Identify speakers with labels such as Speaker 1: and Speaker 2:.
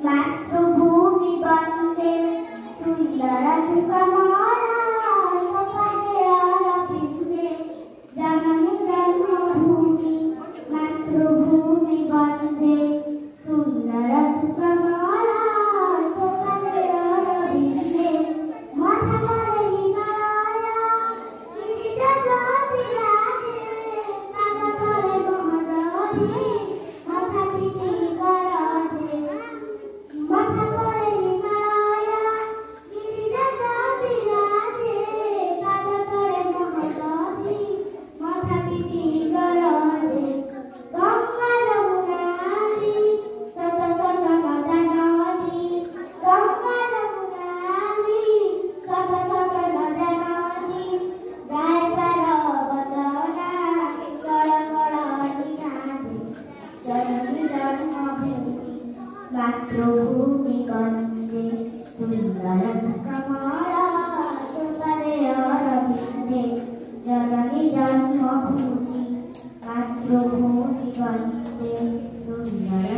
Speaker 1: मातृभूमि वंदे सुंदर सुकमाला सपने आरभिंदे जननी जन्मभूमि मातृभूमि वंदे सुंदर सुकमाला सपने आरभिंदे माथा करे हिमालया गिरिजा विराजे काका करे महानदी माथा पिटी गराजे माथा करे हिमालया गिरिजा विराजे काका करे महानदी माथा पिटी गराजे गंगा यमुनादी सत सत नदी गंगा यमुनादी सत सत नदी गाय गाय बदना गड़ गड़ नादी जननी जन्मभूमि मातृभूमि वंदे सुंदर सुकमाला सपने आरभिंदे जननी जन्मभूमि मातृभूमि वंदे सुंदर